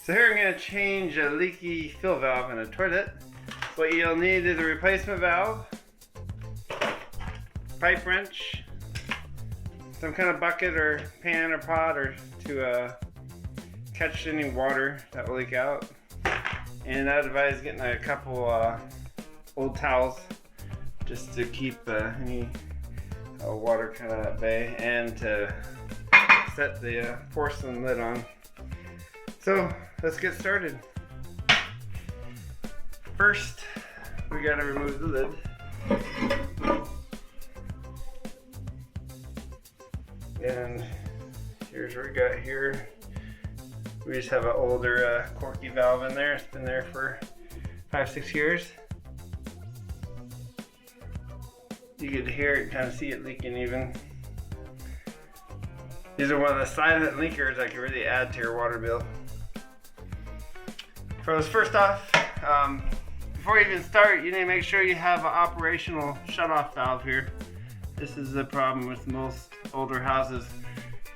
So here I'm going to change a leaky fill valve in a toilet. What you'll need is a replacement valve, pipe wrench, some kind of bucket or pan or pot or to catch any water that will leak out. And I'd advise getting a couple old towels just to keep any water kind of at bay, and to set the porcelain lid on. So let's get started. First, we gotta remove the lid. And here's what we got here. We just have an older corky valve in there. It's been there for 5-6 years. You could hear it, kind of see it leaking even. These are one of the silent leakers that can really add to your water bill. First off, before you even start, you need to make sure you have an operational shutoff valve here. This is the problem with most older houses.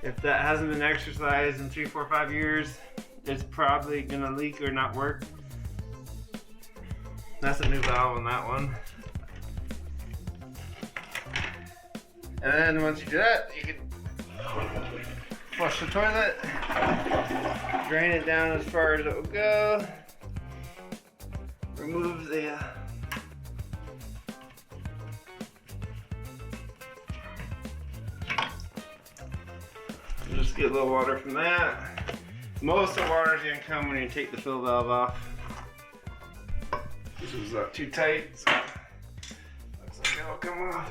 If that hasn't been exercised in 3, 4, 5 years, it's probably gonna leak or not work. That's a new valve on that one. And then once you do that, you can flush the toilet, drain it down as far as it will go, remove the just get a little water from that. Most of the water is going to come when you take the fill valve off. This was too tight, so looks like it'll come off.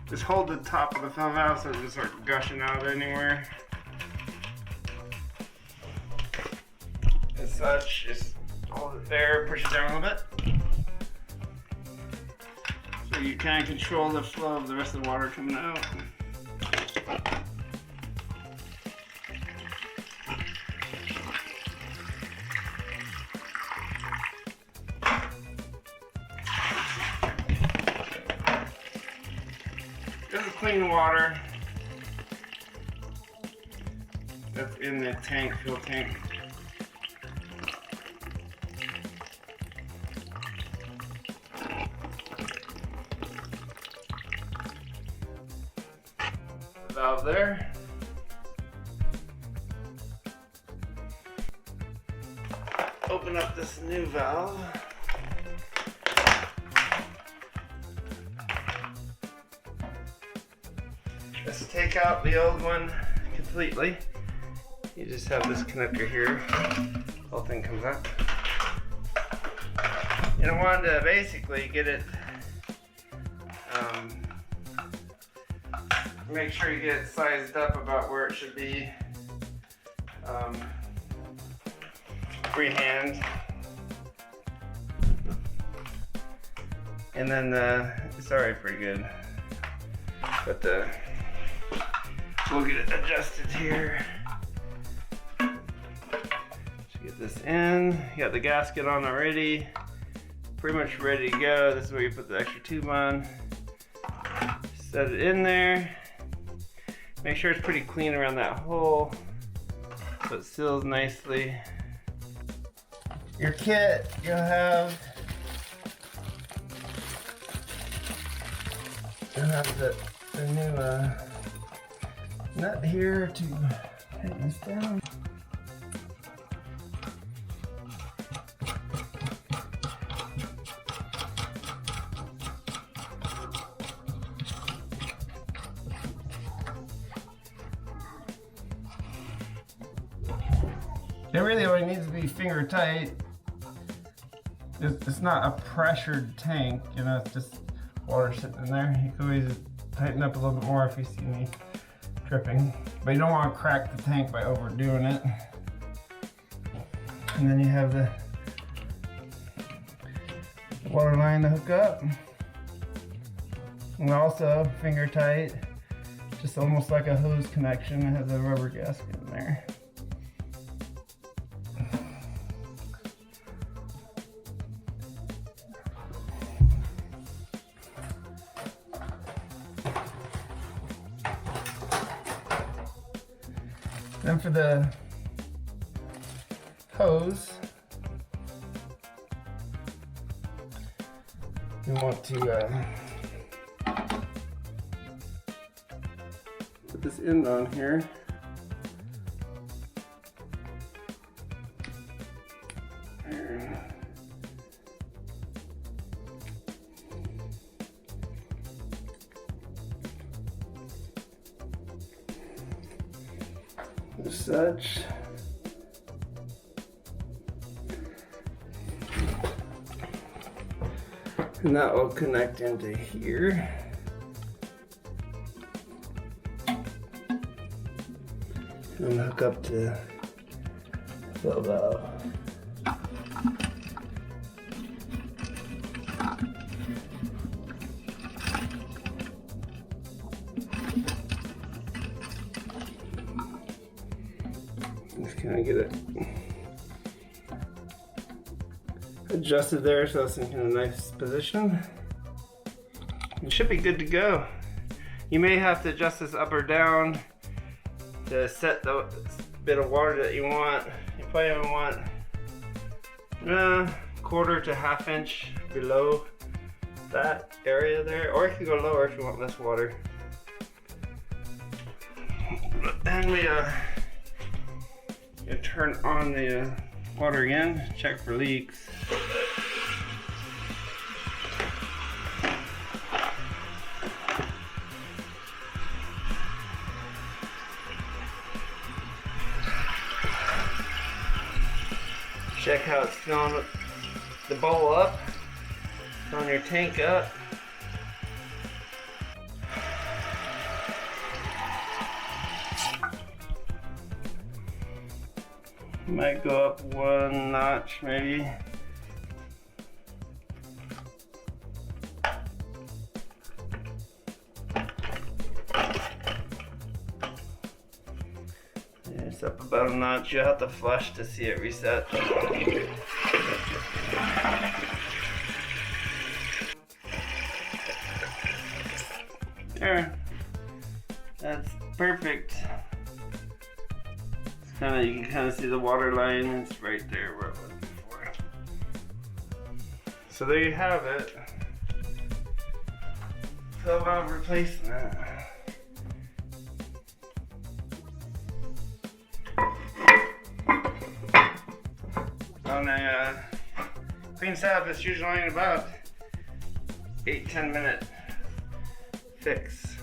Just hold the top of the fill valve so it doesn't start gushing out anywhere. As such, just hold it there, push it down a little bit. So you kind of control the flow of the rest of the water coming out. This is clean water that's in the tank, fuel tank. The valve there. Open up this new valve. Let's take out the old one completely. You just have this connector here. The whole thing comes up. And I wanted to basically get it, make sure you get it sized up about where it should be. Freehand. And then it's already pretty good. But we'll get it adjusted here. Just get this in. You got the gasket on already. Pretty much ready to go. This is where you put the extra tube on. Set it in there. Make sure it's pretty clean around that hole so it seals nicely. Your kit, you'll have the new nut here to tighten this down. It really only needs to be finger tight. It's not a pressured tank, you know, it's just water sitting in there. You can always tighten up a little bit more if you see me dripping. But you don't want to crack the tank by overdoing it. And then you have the water line to hook up. And also finger tight, just almost like a hose connection. It has a rubber gasket in there. Then for the hose, we want to put this end on here. As such. And that will connect into here. And hook up to the valve. Just kind of get it adjusted there so it's in kind of nice position. It should be good to go. You may have to adjust this up or down to set the bit of water that you want. You probably want quarter to half inch below that area there, or you can go lower if you want less water. But then we turn on the water again, check for leaks. Check how it's filling the bowl up, filling your tank up. Might go up one notch maybe. It's up about a notch. You have to flush to see it reset. There. That's perfect. You can kind of see the water line. It's right there where it was before. So there you have it. So about replacing that. On a clean setup, it's usually about 8-10 minute fix.